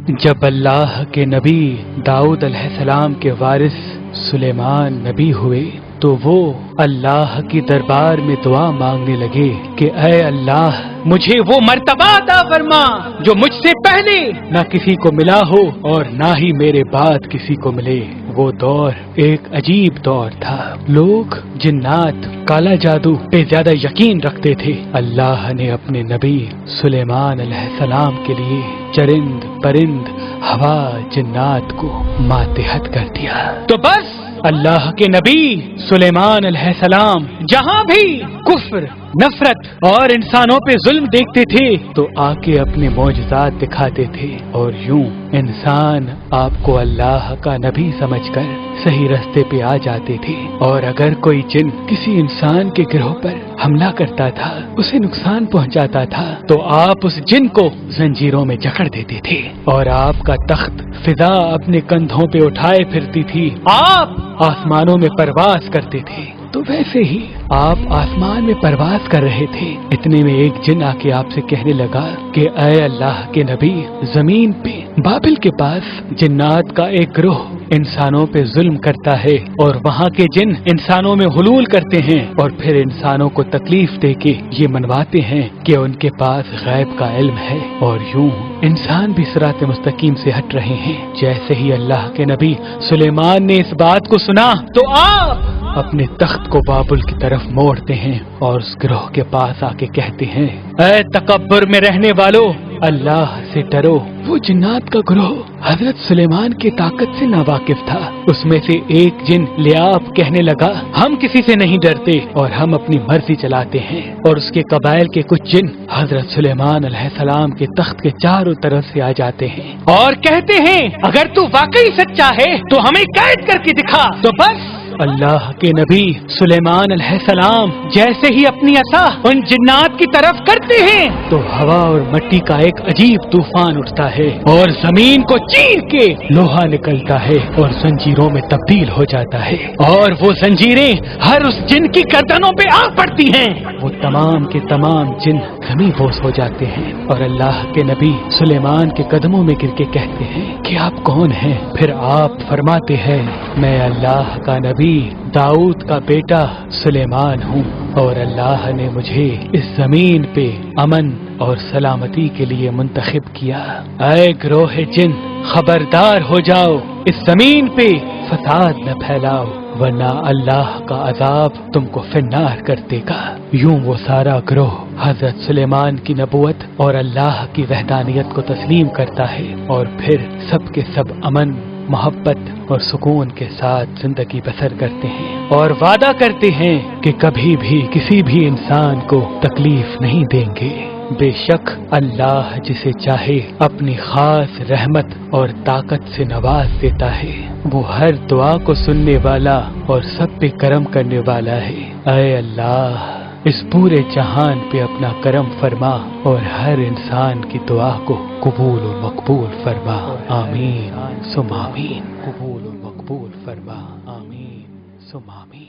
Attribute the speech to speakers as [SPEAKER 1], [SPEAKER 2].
[SPEAKER 1] جب اللہ کے نبی داؤد علیہ السلام کے وارث سلیمان نبی ہوئے تو وہ اللہ کی دربار میں دعا مانگنے لگے کہ اے اللہ مجھے وہ مرتبہ عطا فرما جو مجھ سے پہلے نہ کسی کو ملا ہو اور نہ ہی میرے بعد کسی کو ملے۔ وہ دور ایک عجیب دور تھا، لوگ جنات کالا جادو پہ زیادہ یقین رکھتے تھے۔ اللہ نے اپنے نبی سلیمان علیہ السلام کے لیے چرند پرند ہوا جنات کو ماتحت کر دیا۔ تو بس اللہ کے نبی سلیمان علیہ السلام جہاں بھی کفر نفرت اور انسانوں پہ ظلم دیکھتے تھے تو آ کے اپنے معجزات دکھاتے تھے، اور یوں انسان آپ کو اللہ کا نبی سمجھ کر صحیح راستے پہ آ جاتے تھے۔ اور اگر کوئی جن کسی انسان کے گروہ پر حملہ کرتا تھا، اسے نقصان پہنچاتا تھا، تو آپ اس جن کو زنجیروں میں جکڑ دیتے تھے اور آپ کا تخت فضا اپنے کندھوں پہ اٹھائے پھرتی تھی، آپ آسمانوں میں پرواز کرتے تھے۔ تو ویسے ہی آپ آسمان میں پرواز کر رہے تھے، اتنے میں ایک جن آ کے آپ سے کہنے لگا کہ اے اللہ کے نبی، زمین پہ بابل کے پاس جنات کا ایک گروہ انسانوں پہ ظلم کرتا ہے، اور وہاں کے جن انسانوں میں حلول کرتے ہیں اور پھر انسانوں کو تکلیف دے کے یہ منواتے ہیں کہ ان کے پاس غیب کا علم ہے، اور یوں انسان بھی صراط مستقیم سے ہٹ رہے ہیں۔ جیسے ہی اللہ کے نبی سلیمان نے اس بات کو سنا تو آپ اپنے تخت کو بابل کی طرف موڑتے ہیں اور اس گروہ کے پاس آ کے کہتے ہیں، اے تکبر میں رہنے والو، اللہ سے ڈرو۔ وہ جنات کا گروہ حضرت سلیمان کی طاقت سے ناواقف تھا۔ اس میں سے ایک جن لیاب کہنے لگا، ہم کسی سے نہیں ڈرتے اور ہم اپنی مرضی چلاتے ہیں، اور اس کے قبائل کے کچھ جن حضرت سلیمان علیہ السلام کے تخت کے چاروں طرف سے آ جاتے ہیں اور کہتے ہیں، اگر تو واقعی سچا ہے تو ہمیں قید کر کے دکھا۔ تو بس اللہ کے نبی سلیمان علیہ السلام جیسے ہی اپنی عصا ان جنات کی طرف کرتے ہیں تو ہوا اور مٹی کا ایک عجیب طوفان اٹھتا ہے اور زمین کو چیر کے لوہا نکلتا ہے اور زنجیروں میں تبدیل ہو جاتا ہے، اور وہ زنجیریں ہر اس جن کی گردنوں پہ آ پڑتی ہیں۔ وہ تمام کے تمام جن زمین بوس ہو جاتے ہیں اور اللہ کے نبی سلیمان کے قدموں میں گر کے کہتے ہیں کہ آپ کون ہیں؟ پھر آپ فرماتے ہیں، میں اللہ کا نبی داؤد کا بیٹا سلیمان ہوں، اور اللہ نے مجھے اس زمین پہ امن اور سلامتی کے لیے منتخب کیا۔ اے گروہ جن، خبردار ہو جاؤ، اس زمین پہ فساد نہ پھیلاؤ، ورنہ اللہ کا عذاب تم کو فنار کر دے گا۔ یوں وہ سارا گروہ حضرت سلیمان کی نبوت اور اللہ کی وحدانیت کو تسلیم کرتا ہے، اور پھر سب کے سب امن محبت اور سکون کے ساتھ زندگی بسر کرتے ہیں اور وعدہ کرتے ہیں کہ کبھی بھی کسی بھی انسان کو تکلیف نہیں دیں گے۔ بے شک اللہ جسے چاہے اپنی خاص رحمت اور طاقت سے نواز دیتا ہے، وہ ہر دعا کو سننے والا اور سب پہ کرم کرنے والا ہے۔ اے اللہ، اس پورے جہان پہ اپنا کرم فرما اور ہر انسان کی دعا کو قبول و مقبول فرما، آمین ثم آمین۔ قبول و مقبول فرما، آمین ثم آمین۔